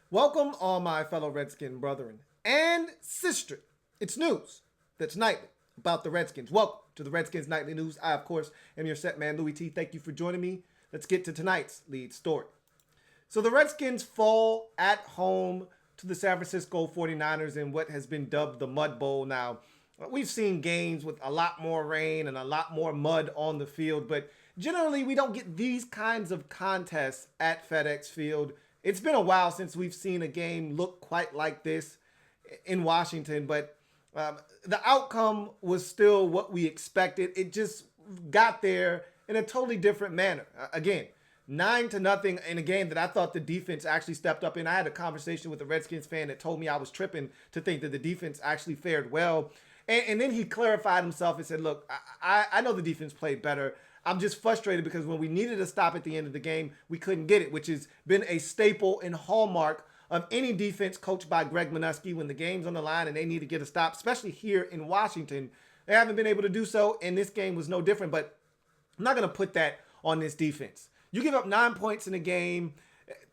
Welcome, all my fellow Redskin brethren and sister. It's news that's nightly about the Redskins. Welcome to the Redskins Nightly News. I, of course, am your set man, Louie T. Thank you for joining me. Let's get to tonight's lead story. So the Redskins fall at home to the San Francisco 49ers in what has been dubbed the Mud Bowl. Now, we've seen games with a lot more rain and a lot more mud on the field, but generally we don't get these kinds of contests at FedEx Field. It's been a while since we've seen a game look quite like this in Washington, but the outcome was still what we expected. It just got there in a totally different manner. Again, 9-0 in a game that I thought the defense actually stepped up in. I had a conversation with a Redskins fan that told me I was tripping to think that the defense actually fared well. And then he clarified himself and said, look, I know the defense played better. I'm just frustrated because when we needed a stop at the end of the game, we couldn't get it, which has been a staple and hallmark of any defense coached by Greg Minuski. When the game's on the line and they need to get a stop, especially here in Washington, they haven't been able to do so, and this game was no different. But I'm not going to put that on this defense. You give up 9 points in a game,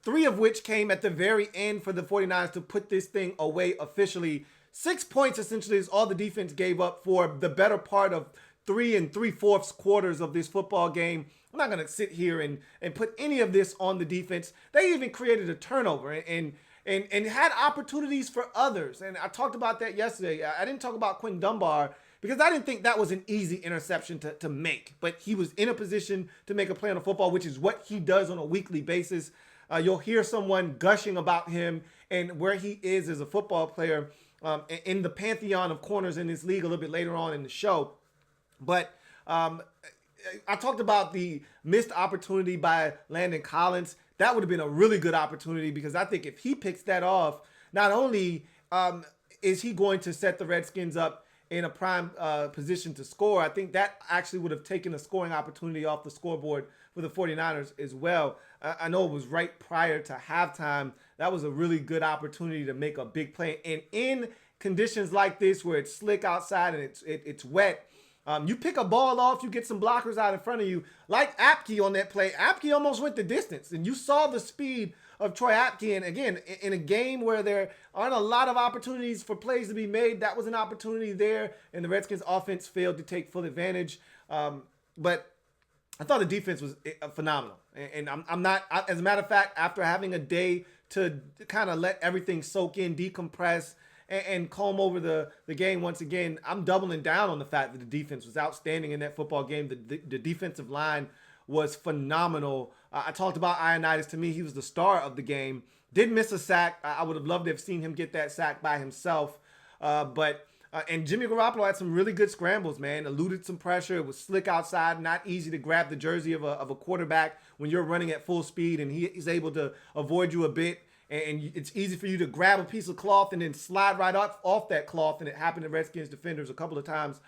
3 of which came at the very end for the 49ers to put this thing away officially. 6 points essentially is all the defense gave up for the better part of 3 3/4 quarters of this football game. I'm not going to sit here and put any of this on the defense. They even created a turnover and had opportunities for others. And I talked about that yesterday. I didn't talk about Quentin Dunbar because I didn't think that was an easy interception to make. But he was in a position to make a play on the football, which is what he does on a weekly basis. You'll hear someone gushing about him and where he is as a football player in the pantheon of corners in this league a little bit later on in the show. But I talked about the missed opportunity by Landon Collins. That would have been a really good opportunity because I think if he picks that off, not only is he going to set the Redskins up in a prime position to score, I think that actually would have taken a scoring opportunity off the scoreboard for the 49ers as well. I know it was right prior to halftime. That was a really good opportunity to make a big play. And in conditions like this where it's slick outside and it's wet, you pick a ball off, you get some blockers out in front of you, like Apke on that play. Apke almost went the distance, and you saw the speed of Troy Apke. And again, in a game where there aren't a lot of opportunities for plays to be made, that was an opportunity there, and the Redskins offense failed to take full advantage. But I thought the defense was phenomenal. And I'm not, as a matter of fact, after having a day to kind of let everything soak in, decompress, and comb over the game once again, I'm doubling down on the fact that the defense was outstanding in that football game. The defensive line was phenomenal. I talked about Ioannidis. To me, he was the star of the game. Didn't miss a sack. I would have loved to have seen him get that sack by himself. And Jimmy Garoppolo had some really good scrambles, man. Eluded some pressure. It was slick outside. Not easy to grab the jersey of a quarterback when you're running at full speed, and he's able to avoid you a bit. And it's easy for you to grab a piece of cloth and then slide right off that cloth. And it happened to Redskins defenders a couple of times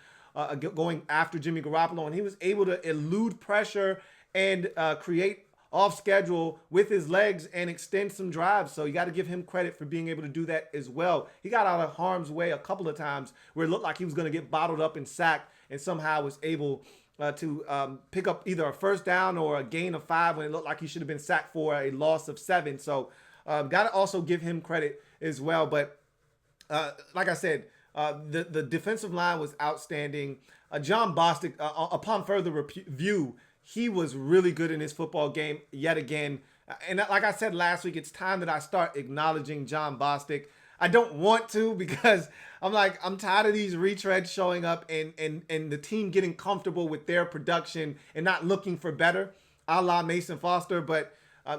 going after Jimmy Garoppolo. And he was able to elude pressure and create off schedule with his legs and extend some drives. So you got to give him credit for being able to do that as well. He got out of harm's way a couple of times where it looked like he was going to get bottled up and sacked, and somehow was able to pick up either a first down or a gain of 5 when it looked like he should have been sacked for a loss of 7. So got to also give him credit as well. But like I said, the defensive line was outstanding. John Bostic, upon further review, he was really good in this football game yet again. And like I said last week, it's time that I start acknowledging John Bostic. I don't want to because I'm tired of these retreads showing up and the team getting comfortable with their production and not looking for better, a la Mason Foster. But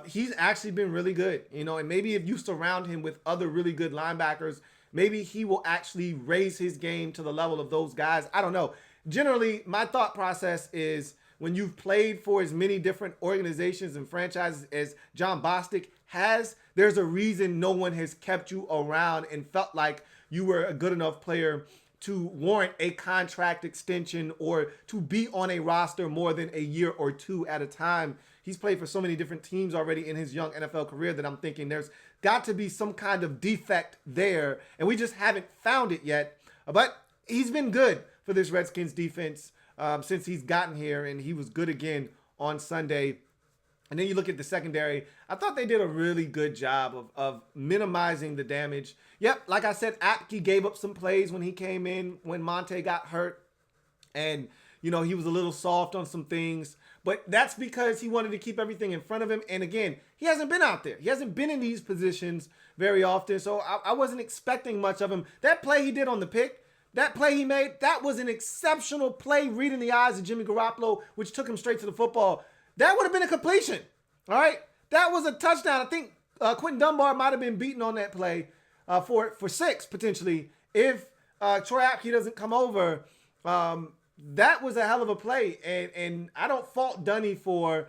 he's actually been really good, and maybe if you surround him with other really good linebackers, maybe he will actually raise his game to the level of those guys. I don't know. Generally, my thought process is when you've played for as many different organizations and franchises as John Bostic has, there's a reason no one has kept you around and felt like you were a good enough player to warrant a contract extension or to be on a roster more than a year or two at a time. He's played for so many different teams already in his young NFL career that I'm thinking there's got to be some kind of defect there, and we just haven't found it yet. But he's been good for this Redskins defense since he's gotten here, and he was good again on Sunday. And then you look at the secondary. I thought they did a really good job of minimizing the damage. Yep, like I said, Apke gave up some plays when he came in when Monte got hurt. And, he was a little soft on some things. But that's because he wanted to keep everything in front of him. And again, he hasn't been out there. He hasn't been in these positions very often. So I wasn't expecting much of him. That play he did on the pick, that play he made, that was an exceptional play reading the eyes of Jimmy Garoppolo, which took him straight to the football. That would have been a completion. All right. That was a touchdown. I think Quentin Dunbar might have been beaten on that play for 6 potentially if Troy Apke doesn't come over. That was a hell of a play. And I don't fault Dunny for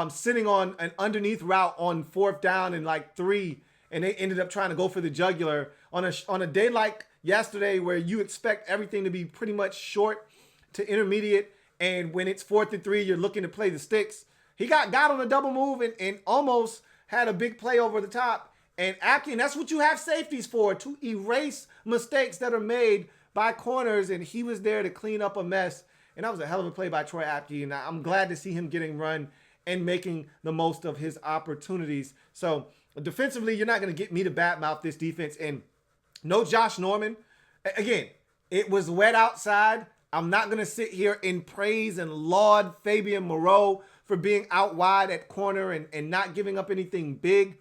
sitting on an underneath route on 4th down and 3, and they ended up trying to go for the jugular on a day like yesterday where you expect everything to be pretty much short to intermediate. And when it's 4th and 3, you're looking to play the sticks. He got on a double move and almost had a big play over the top. And Apke, that's what you have safeties for, to erase mistakes that are made by corners. And he was there to clean up a mess. And that was a hell of a play by Troy Apke. And I'm glad to see him getting run and making the most of his opportunities. So defensively, you're not going to get me to badmouth this defense. And no Josh Norman. Again, it was wet outside. I'm not going to sit here and praise and laud Fabian Moreau for being out wide at corner and not giving up anything big.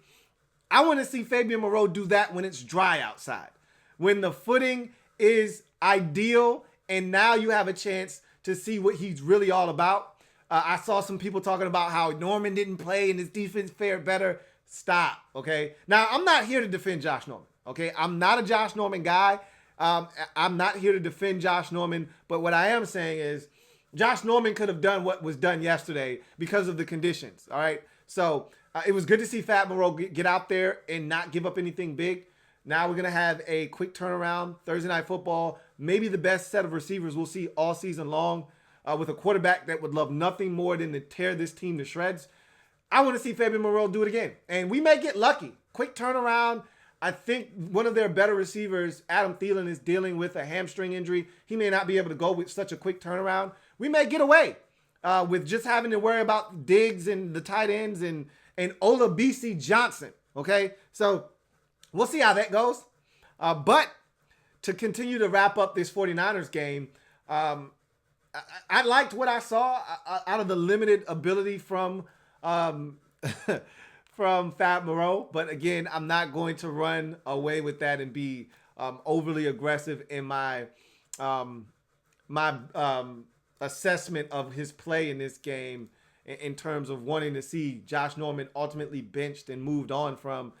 I want to see Fabian Moreau do that when it's dry outside, when the footing is ideal, and now you have a chance to see what he's really all about. I saw some people talking about how Norman didn't play and his defense fared better. Stop, okay? Now, I'm not here to defend Josh Norman, okay? I'm not a Josh Norman guy. I'm not here to defend Josh Norman, but what I am saying is Josh Norman could have done what was done yesterday because of the conditions, all right? So it was good to see Fat Moreau get out there and not give up anything big. Now we're going to have a quick turnaround, Thursday Night Football, maybe the best set of receivers we'll see all season long, with a quarterback that would love nothing more than to tear this team to shreds. I want to see Fabian Moreau do it again, and we may get lucky. Quick turnaround. I think one of their better receivers, Adam Thielen, is dealing with a hamstring injury. He may not be able to go with such a quick turnaround. We may get away with just having to worry about Diggs and the tight ends and Olabisi Johnson, okay? So we'll see how that goes. But to continue to wrap up this 49ers game, I liked what I saw out of the limited ability from from Fab Moreau. But again, I'm not going to run away with that and be overly aggressive in my assessment of his play in this game in terms of wanting to see Josh Norman ultimately benched and moved on from.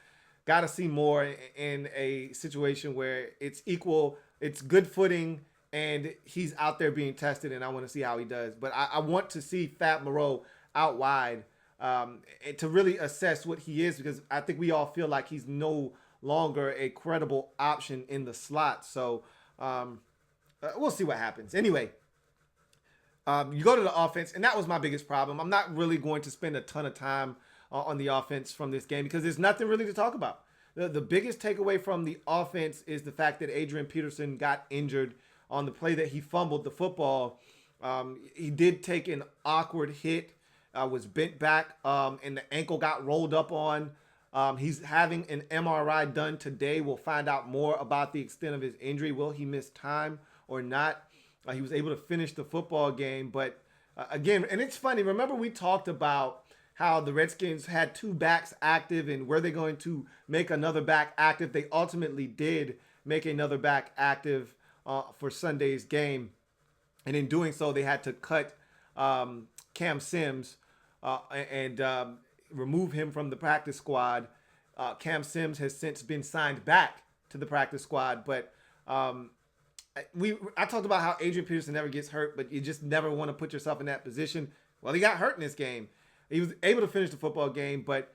Got to see more in a situation where it's equal, it's good footing, and he's out there being tested, and I want to see how he does. But I want to see Fat Moreau out wide to really assess what he is, because I think we all feel like he's no longer a credible option in the slot. So we'll see what happens. Anyway, you go to the offense, and that was my biggest problem. I'm not really going to spend a ton of time on the offense from this game because there's nothing really to talk about. The biggest takeaway from the offense is the fact that Adrian Peterson got injured on the play that he fumbled the football. He did take an awkward hit, was bent back, and the ankle got rolled up on. He's having an MRI done today. We'll find out more about the extent of his injury. Will he miss time or not? He was able to finish the football game. But again, and it's funny, remember we talked about how the Redskins had 2 backs active and were they going to make another back active? They ultimately did make another back active for Sunday's game. And in doing so, they had to cut Cam Sims and remove him from the practice squad. Cam Sims has since been signed back to the practice squad. But I talked about how Adrian Peterson never gets hurt, but you just never want to put yourself in that position. Well, he got hurt in this game. He was able to finish the football game, but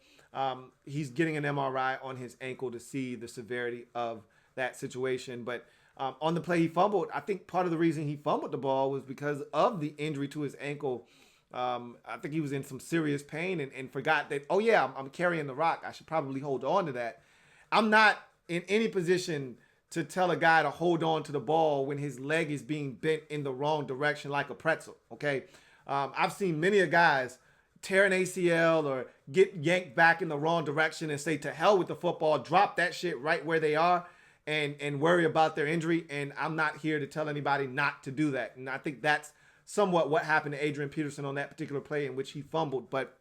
he's getting an MRI on his ankle to see the severity of that situation. But on the play he fumbled, I think part of the reason he fumbled the ball was because of the injury to his ankle. I think he was in some serious pain and forgot that, oh yeah, I'm carrying the rock. I should probably hold on to that. I'm not in any position to tell a guy to hold on to the ball when his leg is being bent in the wrong direction like a pretzel, okay? I've seen many a guys tear an ACL or get yanked back in the wrong direction and say to hell with the football, drop that shit right where they are and worry about their injury. And I'm not here to tell anybody not to do that. And I think that's somewhat what happened to Adrian Peterson on that particular play in which he fumbled. But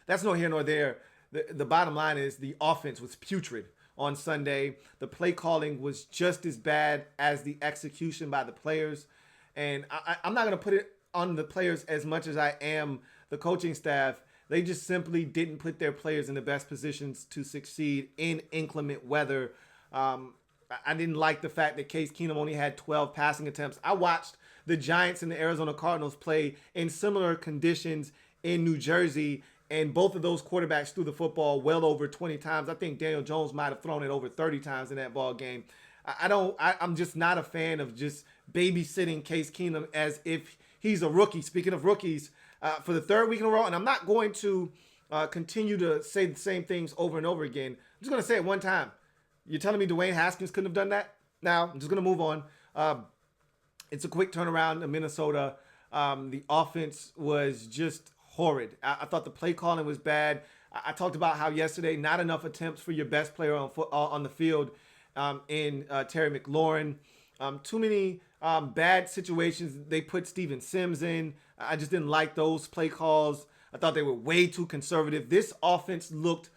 that's no here nor there. The bottom line is the offense was putrid on Sunday. The play calling was just as bad as the execution by the players. And I'm not going to put it on the players as much as I am the coaching staff. They just simply didn't put their players in the best positions to succeed in inclement weather. I didn't like the fact that Case Keenum only had 12 passing attempts. I watched the Giants and the Arizona Cardinals play in similar conditions in New Jersey, and both of those quarterbacks threw the football well over 20 times. I think Daniel Jones might have thrown it over 30 times in that ball game. I'm just not a fan of just babysitting Case Keenum as if he's a rookie. Speaking of rookies, for the third week in a row, and I'm not going to continue to say the same things over and over again. I'm just going to say it one time. You're telling me Dwayne Haskins couldn't have done that? Now, I'm just going to move on. It's a quick turnaround in Minnesota. The offense was just horrid. I thought the play calling was bad. I talked about how yesterday not enough attempts for your best player on the field in Terry McLaurin. Too many bad situations they put Steven Sims in. I just didn't like those play calls. I thought they were way too conservative. This offense looked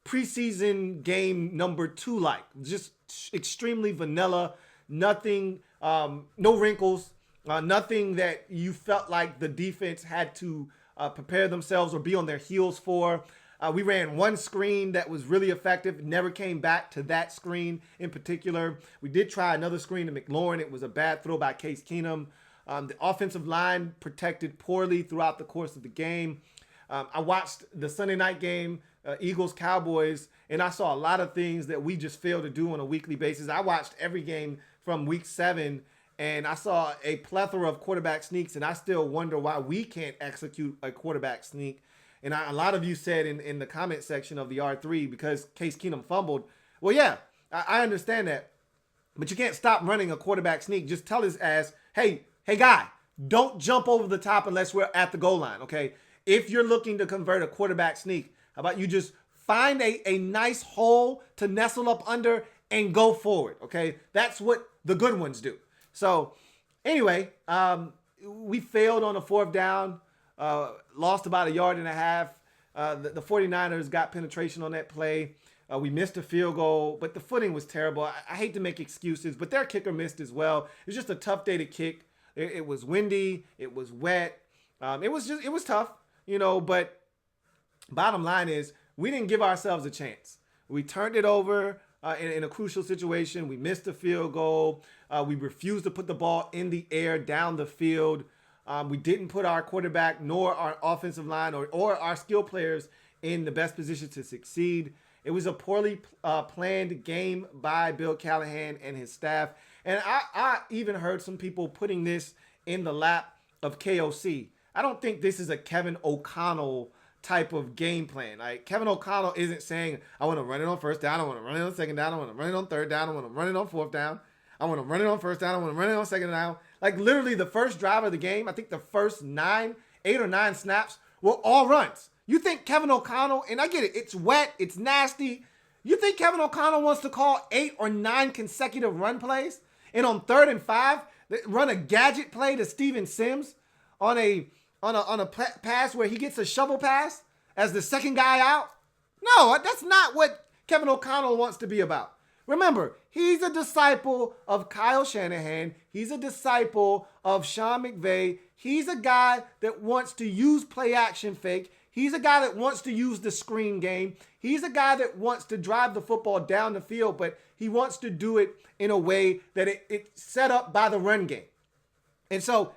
preseason game number 2 like. Just extremely vanilla. Nothing, no wrinkles. Nothing that you felt like the defense had to prepare themselves or be on their heels for. We ran one screen that was really effective. Never came back to that screen in particular. We did try another screen to McLaurin. It was a bad throw by Case Keenum. The offensive line protected poorly throughout the course of the game. I watched the Sunday night game, Eagles-Cowboys, and I saw a lot of things that we just fail to do on a weekly basis. I watched every game from week 7, and I saw a plethora of quarterback sneaks, and I still wonder why we can't execute a quarterback sneak. And a lot of you said in the comment section of the R3 because Case Keenum fumbled. Well, yeah, I understand that. But you can't stop running a quarterback sneak. Just tell his ass, hey guy, don't jump over the top unless we're at the goal line, okay? If you're looking to convert a quarterback sneak, how about you just find a nice hole to nestle up under and go forward, okay? That's what the good ones do. So anyway, we failed on a 4th down. Lost about 1.5 yards. The 49ers got penetration on that play. We missed a field goal, but the footing was terrible. I hate to make excuses, but their kicker missed as well. It was just a tough day to kick. It was windy. It was wet. It was tough, but bottom line is we didn't give ourselves a chance. We turned it over in a crucial situation. We missed a field goal. We refused to put the ball in the air down the field. We didn't put our quarterback nor our offensive line or our skill players in the best position to succeed. It was a poorly planned game by Bill Callahan and his staff. And I even heard some people putting this in the lap of KOC. I don't think this is a Kevin O'Connell type of game plan. Like Kevin O'Connell isn't saying, I want to run it on 1st down. I want to run it on 2nd down. I want to run it on 3rd down. I want to run it on 4th down. I want to run it on 1st down. I want to run it on 2nd down. Like literally the first drive of the game, I think the first 8 or 9 snaps were all runs. You think Kevin O'Connell, and I get it, it's wet, it's nasty. You think Kevin O'Connell wants to call 8 or 9 consecutive run plays? And on 3rd and 5, run a gadget play to Steven Sims on a pass where he gets a shovel pass as the second guy out? No, that's not what Kevin O'Connell wants to be about. Remember, he's a disciple of Kyle Shanahan. He's a disciple of Sean McVay. He's a guy that wants to use play action fake. He's a guy that wants to use the screen game. He's a guy that wants to drive the football down the field, but he wants to do it in a way that it's set up by the run game. And so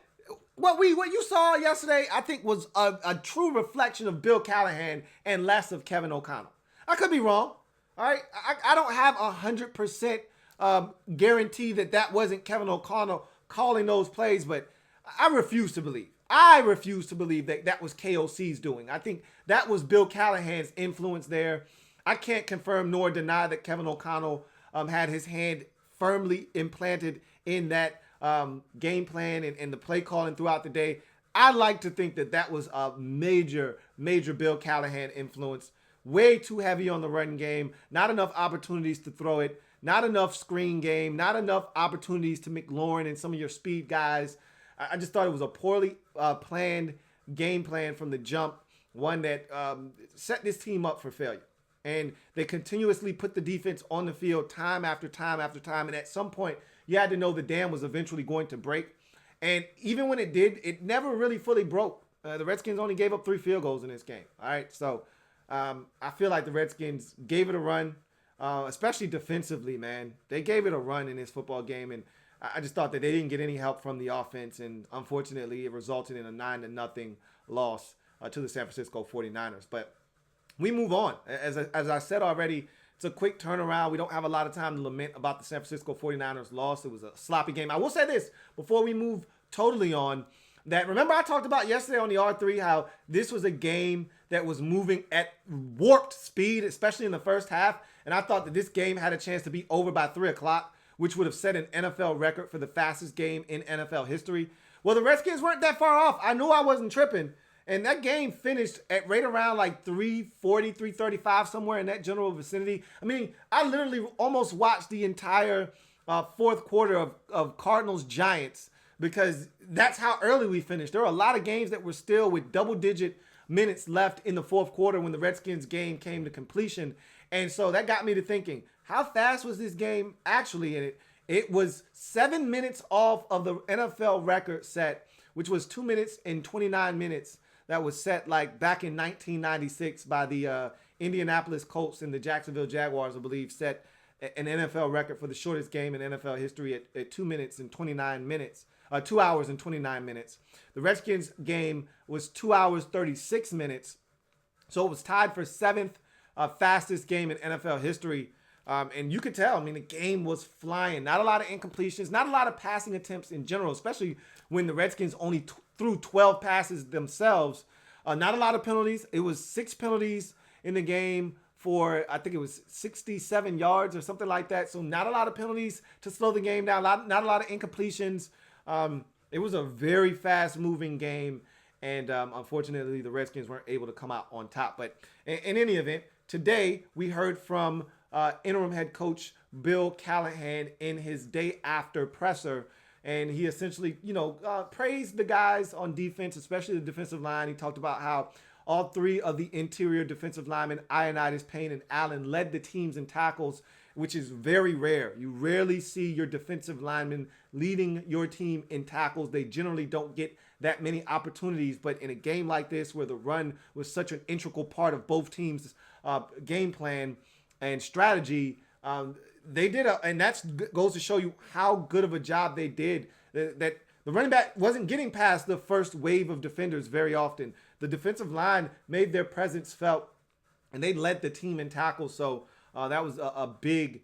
what you saw yesterday, I think, was a true reflection of Bill Callahan and less of Kevin O'Connell. I could be wrong. All right, I don't have 100% guarantee that wasn't Kevin O'Connell calling those plays, but I refuse to believe. I refuse to believe that was KOC's doing. I think that was Bill Callahan's influence there. I can't confirm nor deny that Kevin O'Connell had his hand firmly implanted in that game plan and the play calling throughout the day. I like to think that that was a major Bill Callahan influence. Way too heavy on the run game. Not enough opportunities to throw it. Not enough screen game. Not enough opportunities to McLaurin and some of your speed guys. I just thought it was a poorly planned game plan from the jump. One that set this team up for failure. And they continuously put the defense on the field time after time after time. And at some point, you had to know the dam was eventually going to break. And even when it did, it never really fully broke. The Redskins only gave up 3 field goals in this game. All right, so I feel like the Redskins gave it a run, especially defensively, man. They gave it a run in this football game, and I just thought that they didn't get any help from the offense, and unfortunately, it resulted in a 9-0 loss to the San Francisco 49ers. But we move on. As I said already, it's a quick turnaround. We don't have a lot of time to lament about the San Francisco 49ers loss. It was a sloppy game. I will say this before we move totally on, that remember I talked about yesterday on the R3 how this was a game that was moving at warped speed, especially in the first half. And I thought that this game had a chance to be over by 3 o'clock, which would have set an NFL record for the fastest game in NFL history. Well, the Redskins weren't that far off. I knew I wasn't tripping. And that game finished at right around like 3:40, 3:35, somewhere in that general vicinity. I mean, I literally almost watched the entire fourth quarter of Cardinals-Giants because that's how early we finished. There were a lot of games that were still with double-digit minutes left in the fourth quarter when the Redskins game came to completion. And so that got me to thinking, how fast was this game actually? And it was 7 minutes off of the NFL record set, which was 2 minutes and 29 minutes. That was set like back in 1996 by the Indianapolis Colts and the Jacksonville Jaguars, I believe, set an NFL record for the shortest game in NFL history at 2 minutes and 29 minutes, 2 hours and 29 minutes. The Redskins game was 2 hours, 36 minutes. So it was tied for 7th fastest game in NFL history. And you could tell, I mean, the game was flying. Not a lot of incompletions, not a lot of passing attempts in general, especially when the Redskins only threw 12 passes themselves. Not a lot of penalties. It was 6 penalties in the game for, I think it was 67 yards or something like that. So not a lot of penalties to slow the game down. Not a lot of incompletions. It was a very fast-moving game. And unfortunately, the Redskins weren't able to come out on top. But in any event, today we heard from interim head coach Bill Callahan in his day after presser. And he essentially, praised the guys on defense, especially the defensive line. He talked about how all 3 of the interior defensive linemen, Ioannidis, Payne, and Allen, led the teams in tackles, which is very rare. You rarely see your defensive linemen leading your team in tackles. They generally don't get that many opportunities. But in a game like this, where the run was such an integral part of both teams' game plan and strategy, they did, and that goes to show you how good of a job they did. That the running back wasn't getting past the first wave of defenders very often. The defensive line made their presence felt, and they led the team in tackles. So that was a big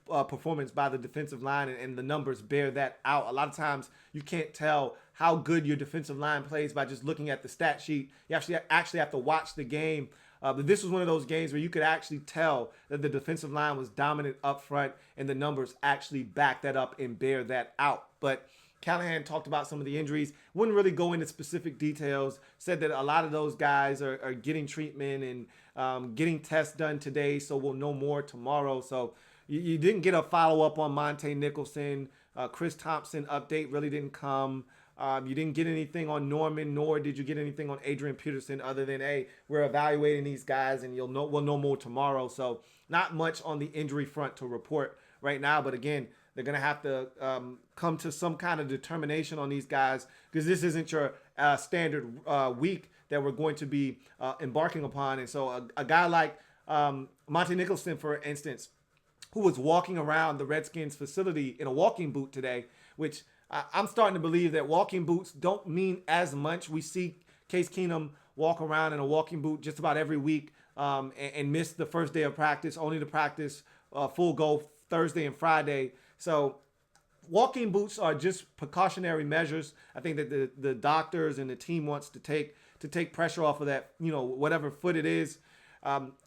performance by the defensive line, and the numbers bear that out. A lot of times you can't tell how good your defensive line plays by just looking at the stat sheet. You actually have to watch the game. But this was one of those games where you could actually tell that the defensive line was dominant up front, and the numbers actually back that up and bear that out. But Callahan talked about some of the injuries, wouldn't really go into specific details, said that a lot of those guys are getting treatment and getting tests done today, so we'll know more tomorrow. So you didn't get a follow-up on Monte Nicholson. Chris Thompson update really didn't come. You didn't get anything on Norman, nor did you get anything on Adrian Peterson other than, hey, we're evaluating these guys and we'll know more tomorrow. So not much on the injury front to report right now. But again, they're going to have to come to some kind of determination on these guys because this isn't your standard week that we're going to be embarking upon. And so a guy like Monte Nicholson, for instance, who was walking around the Redskins facility in a walking boot today, which I'm starting to believe that walking boots don't mean as much. We see Case Keenum walk around in a walking boot just about every week and miss the first day of practice, only to practice full go Thursday and Friday. So walking boots are just precautionary measures. I think that the doctors and the team wants to take pressure off of that, whatever foot it is.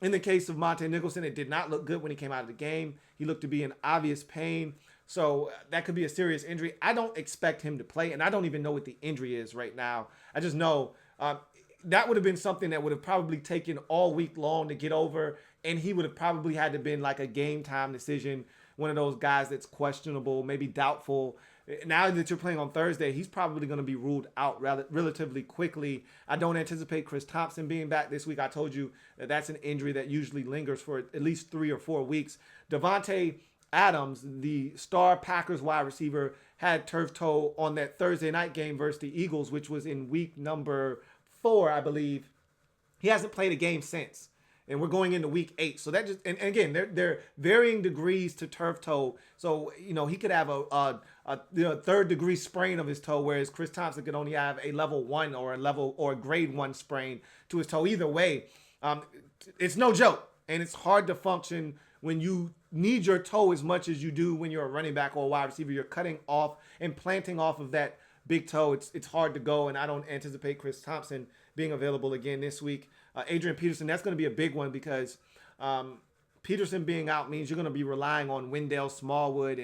In the case of Monte Nicholson, it did not look good when he came out of the game. He looked to be in obvious pain. So that could be a serious injury. I don't expect him to play, and I don't even know what the injury is right now. I just know that would have been something that would have probably taken all week long to get over, and he would have probably had to been like a game time decision, one of those guys that's questionable, maybe doubtful. Now that you're playing on Thursday, he's probably going to be ruled out relatively quickly. I don't anticipate Chris Thompson being back this week. I told you that that's an injury that usually lingers for at least 3 or 4 weeks. Devontae Adams, the star Packers wide receiver, had turf toe on that Thursday night game versus the Eagles, which was in week number 4, I believe. He hasn't played a game since. And we're going into week 8. So that just, and again, they're varying degrees to turf toe. So, he could have a third degree sprain of his toe, whereas Chris Thompson could only have a level 1 or a grade 1 sprain to his toe. Either way, it's no joke. And it's hard to function when you need your toe as much as you do when you're a running back or a wide receiver. You're cutting off and planting off of that big toe. It's hard to go, and I don't anticipate Chris Thompson being available again this week. Adrian Peterson, that's going to be a big one because Peterson being out means you're going to be relying on Wendell Smallwood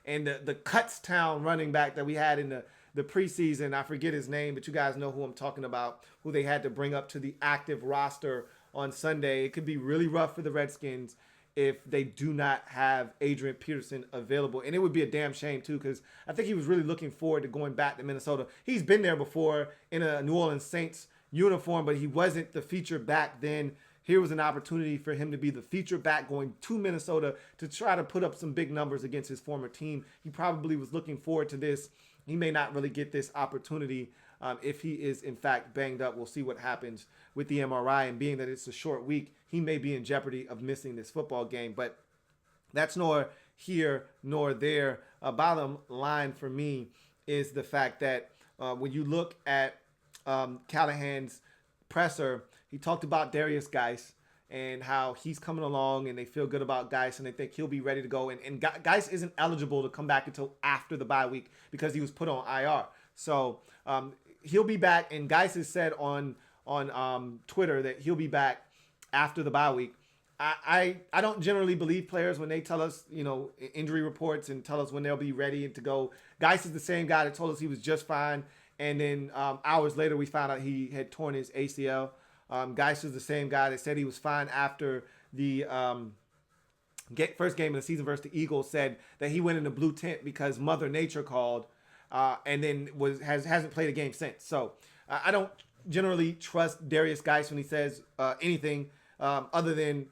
and the Kutztown running back that we had in the preseason. I forget his name, but you guys know who I'm talking about, who they had to bring up to the active roster on Sunday. It could be really rough for the Redskins if they do not have Adrian Peterson available. And it would be a damn shame, too, because I think he was really looking forward to going back to Minnesota. He's been there before in a New Orleans Saints uniform, but he wasn't the feature back then. Here was an opportunity for him to be the feature back going to Minnesota to try to put up some big numbers against his former team. He probably was looking forward to this. He may not really get this opportunity if he is, in fact, banged up. We'll see what happens with the MRI. And being that it's a short week, he may be in jeopardy of missing this football game. But that's nor here nor there. Bottom line for me is the fact that when you look at Callahan's presser, he talked about Darius Geis and how he's coming along and they feel good about Geis and they think he'll be ready to go. And Geis isn't eligible to come back until after the bye week because he was put on IR. So he'll be back, and Geis has said on Twitter that he'll be back after the bye week. I don't generally believe players when they tell us, injury reports and tell us when they'll be ready to go. Geis is the same guy that told us he was just fine. And then hours later, we found out he had torn his ACL. Geis is the same guy that said he was fine after the first game of the season versus the Eagles, said that he went in the blue tent because Mother Nature called and then hasn't played a game since. So I don't generally trust Darius Geis when he says anything other than,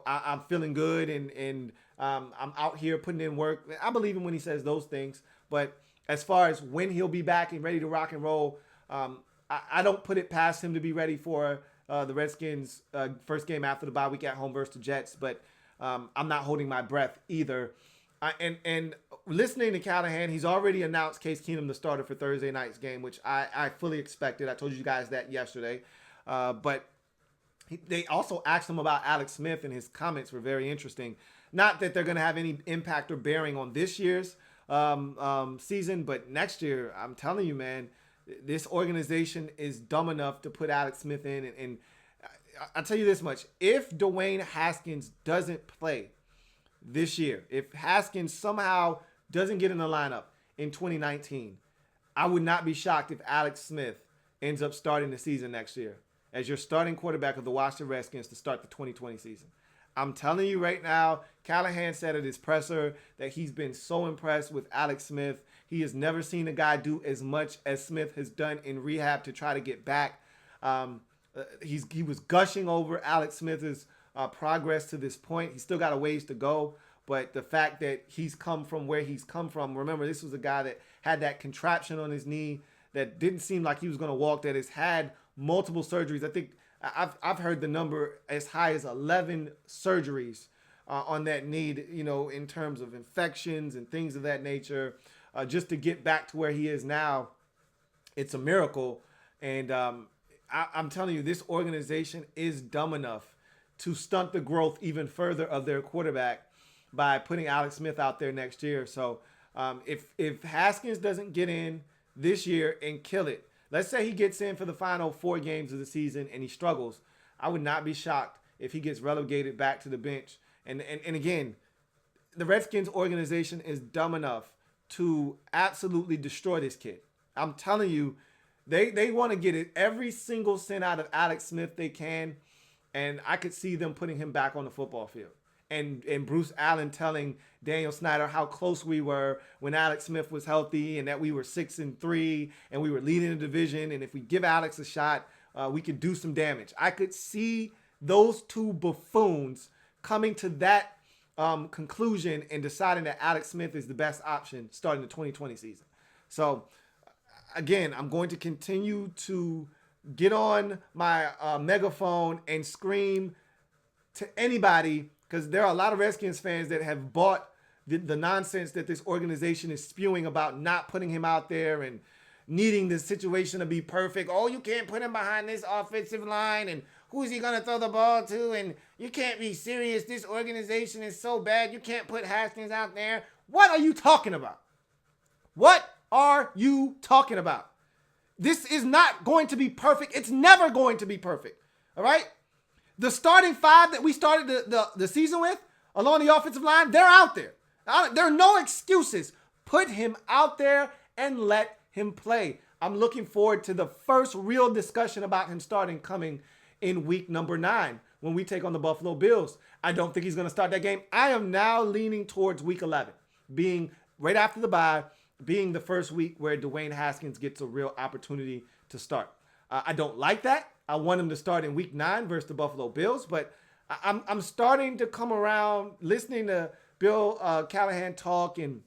I'm feeling good and I'm out here putting in work. I believe him when he says those things. But as far as when he'll be back and ready to rock and roll, I don't put it past him to be ready for the Redskins' first game after the bye week at home versus the Jets. But I'm not holding my breath either. And listening to Callahan, he's already announced Case Keenum the starter for Thursday night's game, which I fully expected. I told you guys that yesterday. But they also asked him about Alex Smith, and his comments were very interesting. Not that they're going to have any impact or bearing on this year's season, but next year, I'm telling you, man, this organization is dumb enough to put Alex Smith in. And I'll tell you this much. If Dwayne Haskins doesn't play this year, if Haskins somehow doesn't get in the lineup in 2019, I would not be shocked if Alex Smith ends up starting the season next year as your starting quarterback of the Washington Redskins to start the 2020 season. I'm telling you right now, Callahan said at his presser that he's been so impressed with Alex Smith. He has never seen a guy do as much as Smith has done in rehab to try to get back. He was gushing over Alex Smith's progress to this point. He's still got a ways to go, but the fact that he's come from where he's come from, remember, this was a guy that had that contraption on his knee that didn't seem like he was going to walk, that has had multiple surgeries. I think I've heard the number as high as 11 surgeries on that knee, in terms of infections and things of that nature, just to get back to where he is now. It's a miracle. And I'm telling you, this organization is dumb enough to stunt the growth even further of their quarterback by putting Alex Smith out there next year. So if Haskins doesn't get in this year and kill it, let's say he gets in for the final 4 games of the season and he struggles, I would not be shocked if he gets relegated back to the bench. And again, the Redskins organization is dumb enough to absolutely destroy this kid. I'm telling you, they want to get it every single cent out of Alex Smith they can, and I could see them putting him back on the football field. And Bruce Allen telling Daniel Snyder how close we were when Alex Smith was healthy and that we were 6-3 and we were leading the division. And if we give Alex a shot, we could do some damage. I could see those two buffoons coming to that conclusion and deciding that Alex Smith is the best option starting the 2020 season. So, again, I'm going to continue to get on my megaphone and scream to anybody, because there are a lot of Redskins fans that have bought the nonsense that this organization is spewing about not putting him out there and needing the situation to be perfect. Oh, you can't put him behind this offensive line, and who's he going to throw the ball to? And you can't be serious. This organization is so bad. You can't put Haskins out there. What are you talking about? What are you talking about? This is not going to be perfect. It's never going to be perfect. All right? The starting five that we started the season with along the offensive line, they're out there. There are no excuses. Put him out there and let him play. I'm looking forward to the first real discussion about him starting coming in week number 9 when we take on the Buffalo Bills. I don't think he's going to start that game. I am now leaning towards week 11, being right after the bye, being the first week where Dwayne Haskins gets a real opportunity to start. I don't like that. I want him to start in week 9 versus the Buffalo Bills, but I'm starting to come around listening to Bill Callahan talk and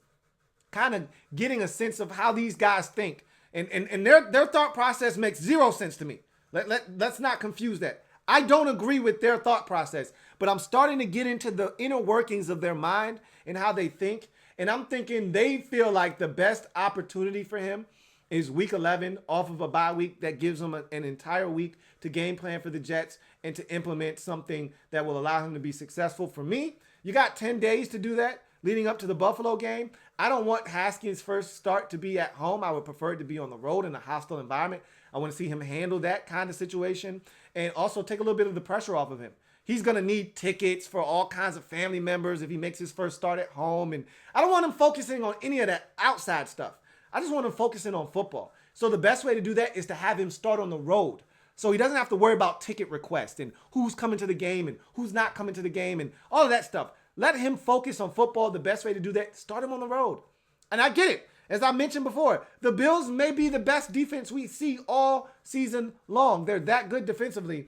kind of getting a sense of how these guys think. And their thought process makes zero sense to me. Let's not confuse that. I don't agree with their thought process, but I'm starting to get into the inner workings of their mind and how they think. And I'm thinking they feel like the best opportunity for him is week 11 off of a bye week that gives him an entire week to game plan for the Jets and to implement something that will allow him to be successful. For me, you got 10 days to do that leading up to the Buffalo game. I don't want Haskins' first start to be at home. I would prefer it to be on the road in a hostile environment. I want to see him handle that kind of situation and also take a little bit of the pressure off of him. He's going to need tickets for all kinds of family members if he makes his first start at home. And I don't want him focusing on any of that outside stuff. I just want him focusing on football. So the best way to do that is to have him start on the road. So he doesn't have to worry about ticket requests and who's coming to the game and who's not coming to the game and all of that stuff. Let him focus on football. The best way to do that, start him on the road. And I get it. As I mentioned before, the Bills may be the best defense we see all season long. They're that good defensively.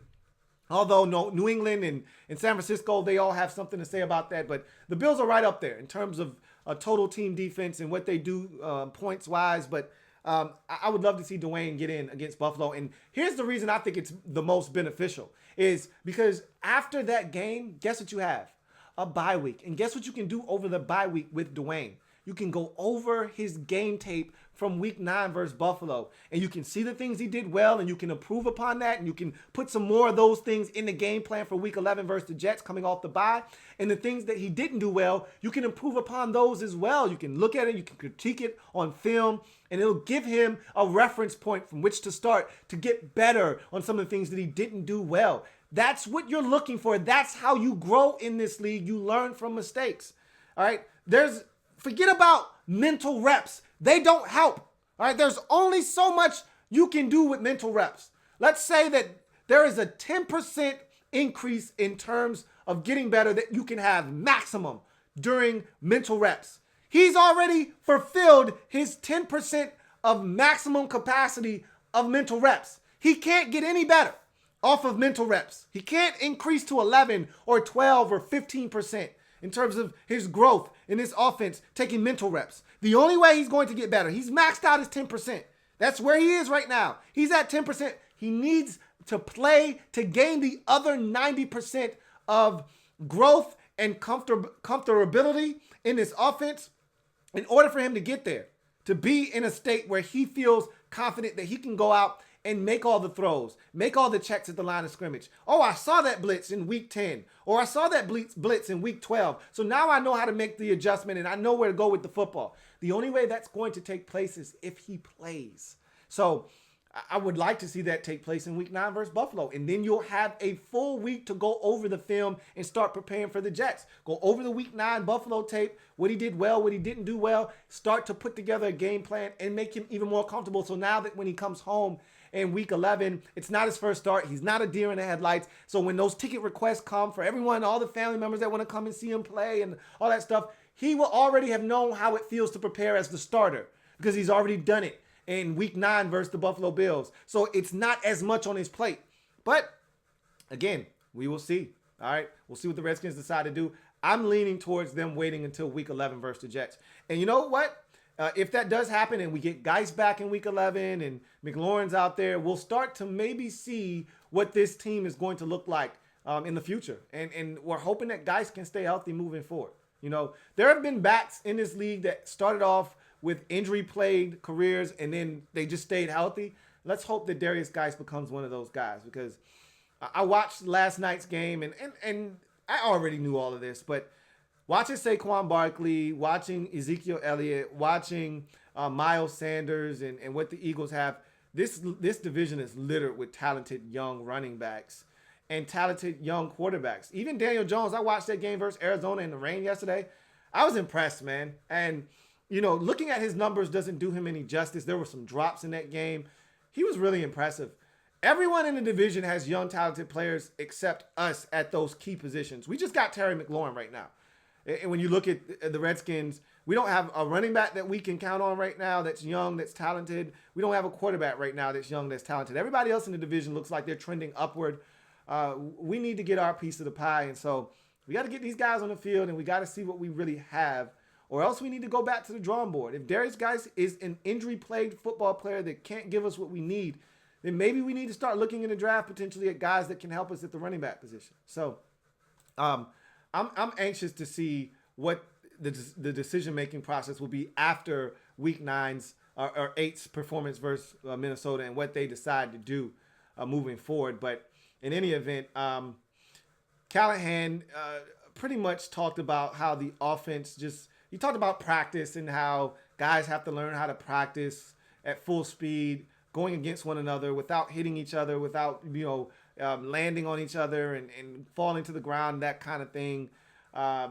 Although New England and San Francisco, they all have something to say about that. But the Bills are right up there in terms of a total team defense and what they do points-wise. But I would love to see Dwayne get in against Buffalo. And here's the reason I think it's the most beneficial is because after that game, guess what you have? A bye week. And guess what you can do over the bye week with Dwayne? You can go over his game tape from week 9 versus Buffalo. And you can see the things he did well, and you can improve upon that. And you can put some more of those things in the game plan for week 11 versus the Jets coming off the bye. And the things that he didn't do well, you can improve upon those as well. You can look at it, you can critique it on film, and it'll give him a reference point from which to start to get better on some of the things that he didn't do well. That's what you're looking for. That's how you grow in this league. You learn from mistakes. All right? Forget about mental reps. They don't help. All right? There's only so much you can do with mental reps. Let's say that there is a 10% increase in terms of getting better that you can have maximum during mental reps. He's already fulfilled his 10% of maximum capacity of mental reps. He can't get any better off of mental reps. He can't increase to 11 or 12 or 15% in terms of his growth in this offense taking mental reps. The only way he's going to get better, he's maxed out his 10%. That's where he is right now. He's at 10%. He needs to play to gain the other 90% of growth and comfortability in this offense in order for him to get there, to be in a state where he feels confident that he can go out and make all the throws, make all the checks at the line of scrimmage. Oh, I saw that blitz in week 10, or I saw that blitz in week 12. So now I know how to make the adjustment and I know where to go with the football. The only way that's going to take place is if he plays. So I would like to see that take place in week 9 versus Buffalo. And then you'll have a full week to go over the film and start preparing for the Jets. Go over the week 9 Buffalo tape, what he did well, what he didn't do well. Start to put together a game plan and make him even more comfortable. So now that when he comes home in week 11, it's not his first start. He's not a deer in the headlights. So when those ticket requests come for everyone, all the family members that want to come and see him play and all that stuff, he will already have known how it feels to prepare as the starter because he's already done it in week 9 versus the Buffalo Bills. So it's not as much on his plate. But again, we will see. All right. We'll see what the Redskins decide to do. I'm leaning towards them waiting until week 11 versus the Jets. And you know what? If that does happen and we get Geis back in week 11 and McLaurin's out there, we'll start to maybe see what this team is going to look like in the future. And we're hoping that Geis can stay healthy moving forward. You know, there have been backs in this league that started off with injury-plagued careers, and then they just stayed healthy. Let's hope that Darius Geis becomes one of those guys, because I watched last night's game, and I already knew all of this, but watching Saquon Barkley, watching Ezekiel Elliott, watching Miles Sanders, and what the Eagles have, this division is littered with talented young running backs and talented young quarterbacks. Even Daniel Jones, I watched that game versus Arizona in the rain yesterday. I was impressed, man. And you know, looking at his numbers doesn't do him any justice. There were some drops in that game. He was really impressive. Everyone in the division has young, talented players except us at those key positions. We just got Terry McLaurin right now. And when you look at the Redskins, we don't have a running back that we can count on right now that's young, that's talented. We don't have a quarterback right now that's young, that's talented. Everybody else in the division looks like they're trending upward. We need to get our piece of the pie. And so we got to get these guys on the field, and we got to see what we really have. Or else we need to go back to the drawing board. If Darius Geis is an injury-plagued football player that can't give us what we need, then maybe we need to start looking in the draft potentially at guys that can help us at the running back position. So I'm anxious to see what the decision-making process will be after Week 9's or 8's performance versus Minnesota and what they decide to do moving forward. But in any event, Callahan pretty much talked about how the offense he talked about practice and how guys have to learn how to practice at full speed, going against one another without hitting each other, without, landing on each other and falling to the ground, that kind of thing. I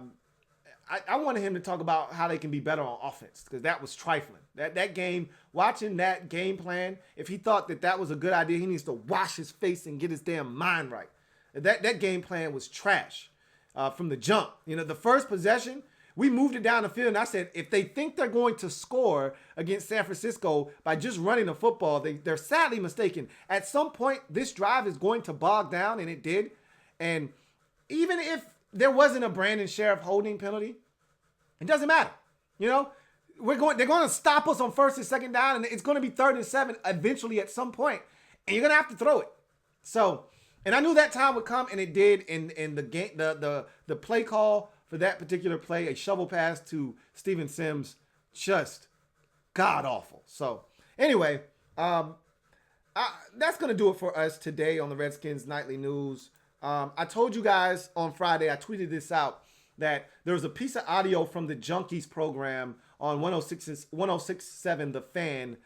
wanted him to talk about how they can be better on offense, because that was trifling. That game, watching that game plan, if he thought that was a good idea, he needs to wash his face and get his damn mind right. That game plan was trash from the jump. You know, the first possession, we moved it down the field, and I said, if they think they're going to score against San Francisco by just running the football, they're sadly mistaken. At some point, this drive is going to bog down, and it did. And even if there wasn't a Brandon Sheriff holding penalty, it doesn't matter. You know, they're going to stop us on first and second down, and it's going to be 3rd and 7 eventually at some point, and you're going to have to throw it. So, and I knew that time would come, and it did. In the game, the play call for that particular play, a shovel pass to Steven Sims, just god awful. So anyway, that's going to do it for us today on the Redskins Nightly News. I told you guys on Friday, I tweeted this out, that there was a piece of audio from the Junkies program on 106.7 The Fan,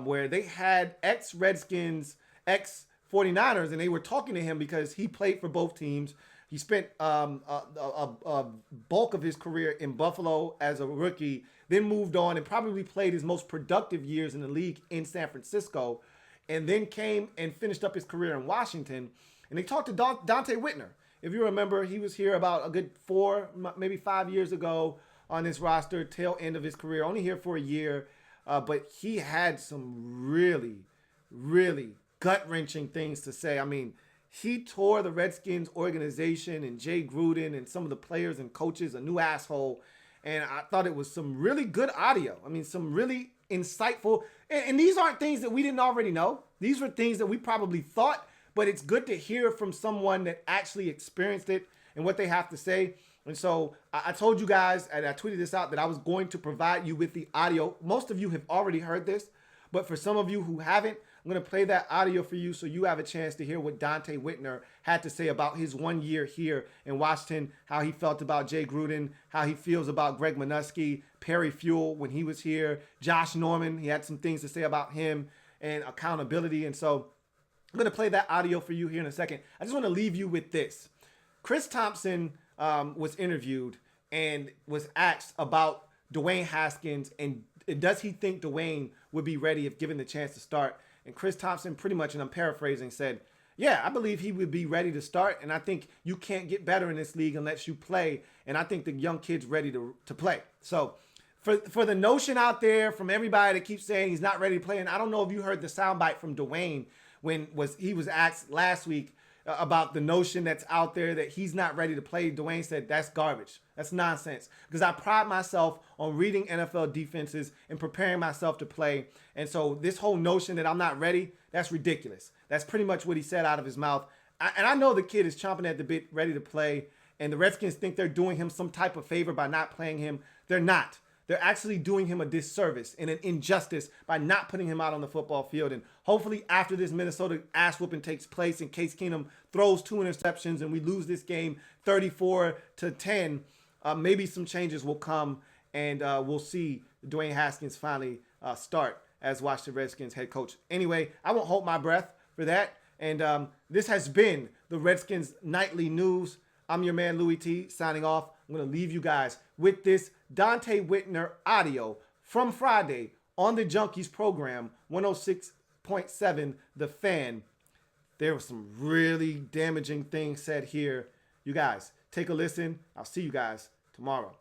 where they had ex-Redskins, ex-49ers, and they were talking to him because he played for both teams. He spent a bulk of his career in Buffalo as a rookie, then moved on and probably played his most productive years in the league in San Francisco, and then came and finished up his career in Washington. And they talked to Dante Whitner. If you remember, he was here about a good 4, maybe 5 years ago on this roster, tail end of his career, only here for a year. But he had some really, really gut-wrenching things to say. I mean, he tore the Redskins organization and Jay Gruden and some of the players and coaches a new asshole. And I thought it was some really good audio. I mean, some really insightful. And these aren't things that we didn't already know. These were things that we probably thought, but it's good to hear from someone that actually experienced it and what they have to say. And so I told you guys, and I tweeted this out, that I was going to provide you with the audio. Most of you have already heard this, but for some of you who haven't, I'm going to play that audio for you so you have a chance to hear what Dante Whitner had to say about his 1 year here in Washington, how he felt about Jay Gruden, how he feels about Greg Minuski, Perry Fuel when he was here, Josh Norman, he had some things to say about him, and accountability. And so I'm going to play that audio for you here in a second. I just want to leave you with this. Chris Thompson was interviewed and was asked about Dwayne Haskins and does he think Dwayne would be ready if given the chance to start. And Chris Thompson pretty much, and I'm paraphrasing, said, yeah, I believe he would be ready to start. And I think you can't get better in this league unless you play. And I think the young kid's ready to play. So for the notion out there from everybody that keeps saying he's not ready to play, and I don't know if you heard the soundbite from Dwayne when he was asked last week about the notion that's out there that he's not ready to play. Dwayne said, that's garbage. That's nonsense. Because I pride myself on reading NFL defenses and preparing myself to play. And so this whole notion that I'm not ready, that's ridiculous. That's pretty much what he said out of his mouth. And I know the kid is chomping at the bit, ready to play. And the Redskins think they're doing him some type of favor by not playing him. They're not. They're actually doing him a disservice and an injustice by not putting him out on the football field. And hopefully after this Minnesota ass whooping takes place and Case Keenum throws 2 interceptions and we lose this game 34-10, maybe some changes will come and we'll see Dwayne Haskins finally start as Washington Redskins head coach. Anyway, I won't hold my breath for that. And this has been the Redskins Nightly News. I'm your man, Louie T, signing off. I'm going to leave you guys with this Dante Whitner audio from Friday on the Junkies program, 106.7 The Fan. There were some really damaging things said here. You guys, take a listen. I'll see you guys tomorrow.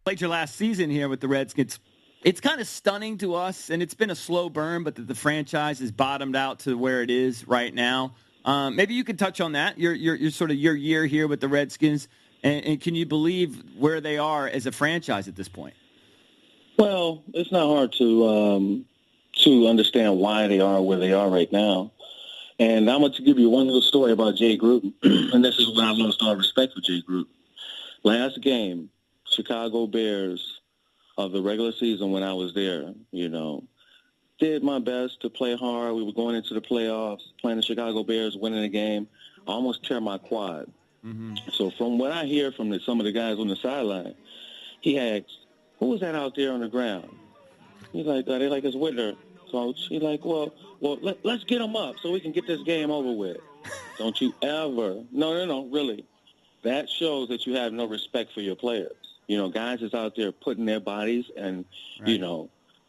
Played your last season here with the Redskins. It's kind of stunning to us, and it's been a slow burn, but the franchise has bottomed out to where it is right now. Maybe you could touch on that. Your sort of your year here with the Redskins, and can you believe where they are as a franchise at this point? Well, it's not hard to understand why they are where they are right now. And I'm going to give you one little story about Jay Gruden, and this is when I lost all respect for Jay Gruden. Last game, Chicago Bears of the regular season when I was there, did my best to play hard. We were going into the playoffs, playing the Chicago Bears, winning the game. I almost tear my quad. Mm-hmm. So from what I hear from some of the guys on the sideline, he asked, who was that out there on the ground? He's like, they like, it's Whitner, coach. He's like, well, let's get him up so we can get this game over with. Don't you ever. No, really. That shows that you have no respect for your players. Guys is out there putting their bodies and, right.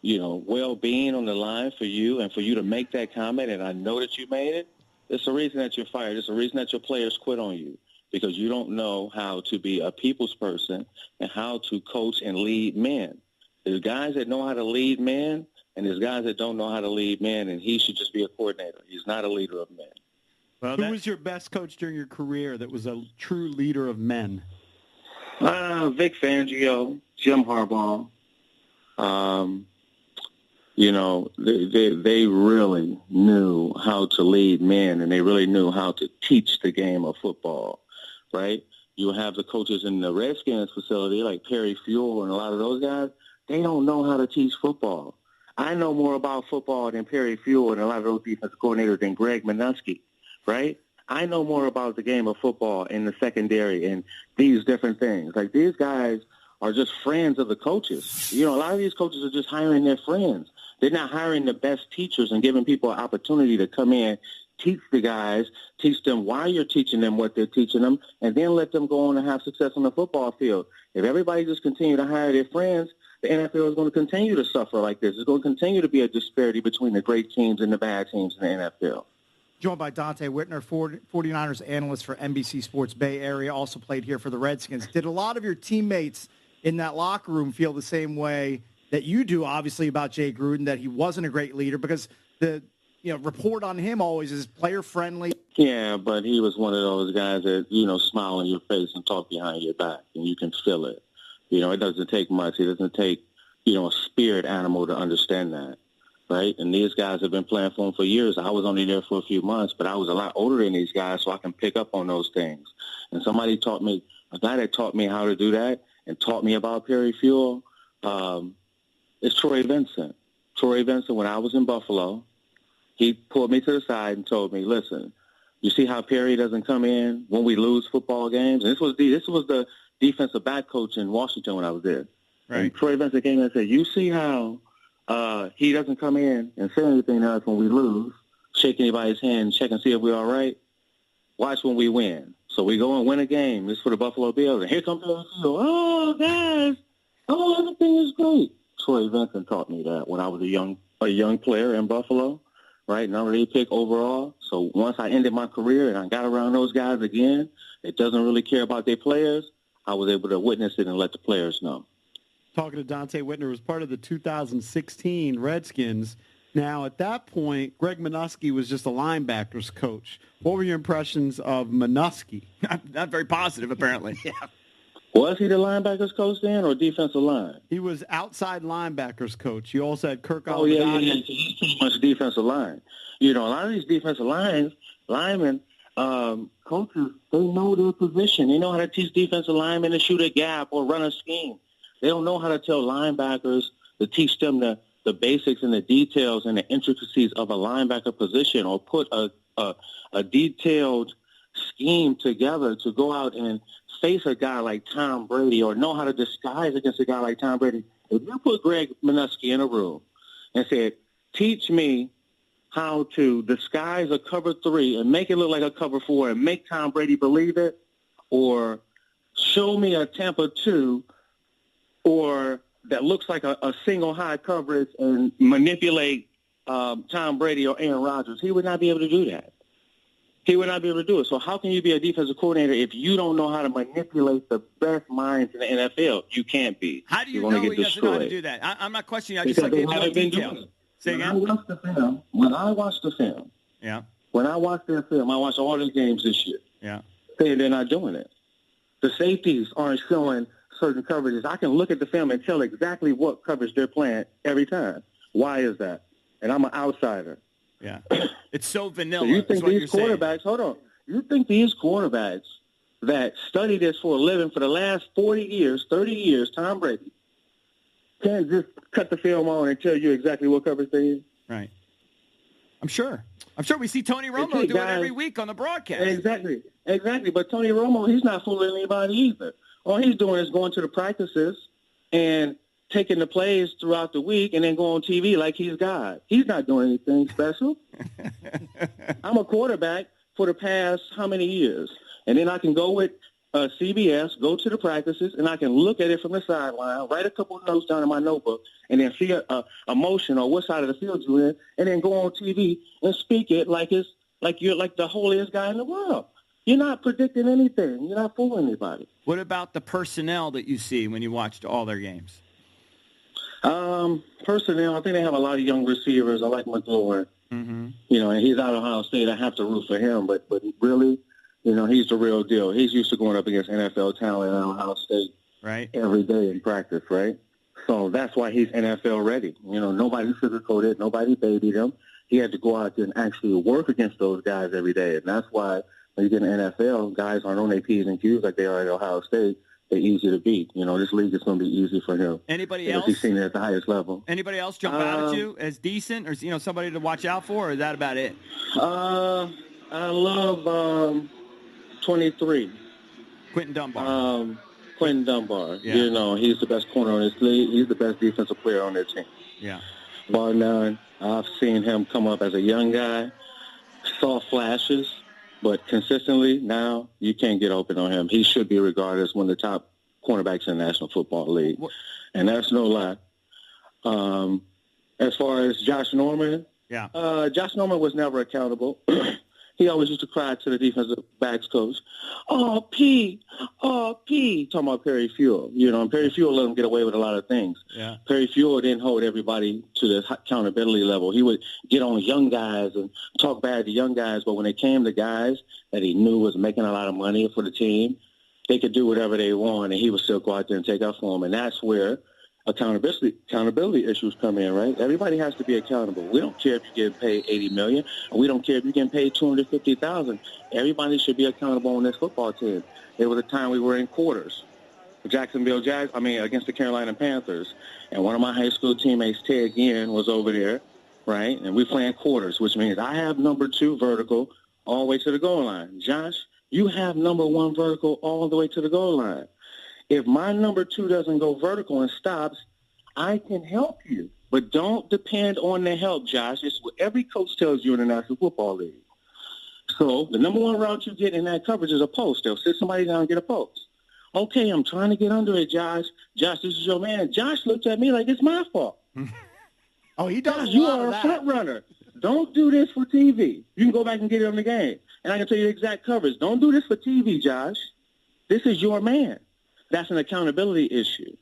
Well-being on the line for you and for you to make that comment, and I know that you made it. It's the reason that you're fired. It's the reason that your players quit on you, because you don't know how to be a people's person and how to coach and lead men. There's guys that know how to lead men, and there's guys that don't know how to lead men, and he should just be a coordinator. He's not a leader of men. Well, who was your best coach during your career that was a true leader of men? Vic Fangio, Jim Harbaugh. They really knew how to lead men, and they really knew how to teach the game of football, right? You have the coaches in the Redskins facility, like Perry Fuel and a lot of those guys. They don't know how to teach football. I know more about football than Perry Fuel and a lot of those defensive coordinators than Greg Minuski, right? I know more about the game of football in the secondary and these different things. Like, these guys are just friends of the coaches. A lot of these coaches are just hiring their friends. They're not hiring the best teachers and giving people an opportunity to come in, teach the guys, teach them why you're teaching them what they're teaching them, and then let them go on and have success on the football field. If everybody just continue to hire their friends, the NFL is going to continue to suffer like this. It's going to continue to be a disparity between the great teams and the bad teams in the NFL. Joined by Dante Whitner, 49ers analyst for NBC Sports Bay Area, also played here for the Redskins. Did a lot of your teammates in that locker room feel the same way that you do, obviously, about Jay Gruden, that he wasn't a great leader? Because the report on him always is player-friendly. Yeah, but he was one of those guys that, smile in your face and talk behind your back, and you can feel it. It doesn't take much. It doesn't take, a spirit animal to understand that. Right? And these guys have been playing for him for years. I was only there for a few months, but I was a lot older than these guys, so I can pick up on those things. And a guy that taught me how to do that and taught me about Perry Fuel is Troy Vincent. Troy Vincent, when I was in Buffalo, he pulled me to the side and told me, listen, you see how Perry doesn't come in when we lose football games? And this was the defensive back coach in Washington when I was there. Right. And Troy Vincent came in and said, you see how he doesn't come in and say anything to us when we lose, shake anybody's hand, check and see if we're all right. Watch when we win. So we go and win a game. This is for the Buffalo Bills. And here comes the field. Oh, guys. Oh, everything is great. Troy Vincent taught me that when I was a young player in Buffalo, right? Number 8 pick overall. So once I ended my career and I got around those guys again, it doesn't really care about their players. I was able to witness it and let the players know. Talking to Dante Whitner, was part of the 2016 Redskins. Now, at that point, Greg Minuski was just a linebackers coach. What were your impressions of Minuski? Not very positive, apparently. Yeah. Was he the linebackers coach then or defensive line? He was outside linebackers coach. You also had Kirk Oh, yeah. He's pretty much defensive line. You know, a lot of these defensive linemen, coaches, they know their position. They know how to teach defensive linemen to shoot a gap or run a scheme. They don't know how to tell linebackers to teach them the basics and the details and the intricacies of a linebacker position, or put a detailed scheme together to go out and face a guy like Tom Brady, or know how to disguise against a guy like Tom Brady. If you put Greg Minuski in a room and said, teach me how to disguise a cover 3 and make it look like a cover 4 and make Tom Brady believe it, or show me a Tampa 2 or that looks like a single high coverage and manipulate Tom Brady or Aaron Rodgers, he would not be able to do that. He would not be able to do it. So how can you be a defensive coordinator if you don't know how to manipulate the best minds in the NFL? You can't be. How do you You're know gonna he get doesn't know how to destroyed. do that? I'm not questioning. I Because just like they to know haven't been details. doing it. Say When again? I watched the film, Yeah. when I watched their film, I watched all the games this year. Yeah. They're not doing it. The safeties aren't showing certain coverages. I can look at the film and tell exactly what coverage they're playing every time. Why is that? And I'm an outsider. Yeah. It's so vanilla. So you is think what these you're saying. quarterbacks, hold on, you think these quarterbacks that study this for a living for the last 40 years, 30 years, Tom Brady, can't just cut the film on and tell you exactly what coverage they is? Right. I'm sure we see Tony Romo Okay, do it guys. every week on the broadcast. Exactly. But Tony Romo, he's not fooling anybody either. All he's doing is going to the practices and taking the plays throughout the week and then go on TV like he's God. He's not doing anything special. I'm a quarterback for the past how many years? And then I can go with CBS, go to the practices, and I can look at it from the sideline, write a couple of notes down in my notebook, and then see a motion or what side of the field you're in, and then go on TV and speak it like you're like the holiest guy in the world. You're not predicting anything. You're not fooling anybody. What about the personnel that you see when you watched all their games? Personnel, I think they have a lot of young receivers. I like McLaurin. Mm-hmm. You know, and he's out of Ohio State. I have to root for him, but really, you know, he's the real deal. He's used to going up against NFL talent at Ohio State Right. every day in practice, right? So that's why he's NFL ready. You know, nobody sugarcoated it. Nobody babied him. He had to go out there and actually work against those guys every day. And that's why when you get in the NFL, guys aren't on their P's and Q's like they are at Ohio State. They're easy to beat. You know, this league is going to be easy for him. Anybody Because else? he's seen it at the highest level. Anybody else jump out at you as decent, or somebody to watch out for, or is that about it? I love 23. Quentin Dunbar. Quentin Dunbar. Yeah. You know, he's the best corner on this league. He's the best defensive player on their team. Yeah. Bar none. I've seen him come up as a young guy, saw flashes, but consistently now you can't get open on him. He should be regarded as one of the top cornerbacks in the National Football League. And that's no lie. As far as Josh Norman, Josh Norman was never accountable. He always used to cry to the defensive backs coach, oh, P, talking about Perry Fuel. You know, and Perry Fuel let him get away with a lot of things. Yeah. Perry Fuel didn't hold everybody to the accountability level. He would get on young guys and talk bad to young guys, but when it came to guys that he knew was making a lot of money for the team, they could do whatever they want, and he would still go out there and take up for them. And that's where accountability issues come in, right? Everybody has to be accountable. We don't care if you're getting paid $80 million, and we don't care if you're getting paid $250,000. Everybody should be accountable on this football team. There was a time we were in quarters, against the Carolina Panthers, and one of my high school teammates, Ted Ginn, was over there, right? And we playing quarters, which means I have number 2 vertical all the way to the goal line. Josh, you have number 1 vertical all the way to the goal line. If my number 2 doesn't go vertical and stops, I can help you. But don't depend on the help, Josh. It's what every coach tells you in the National Football League. So the number one route you get in that coverage is a post. They'll sit somebody down and get a post. Okay, I'm trying to get under it, Josh. Josh, this is your man. Josh looked at me like it's my fault. Oh, he does. Josh, you are a front runner. Don't do this for TV. You can go back and get it on the game. And I can tell you the exact coverage. Don't do this for TV, Josh. This is your man. That's an accountability issue.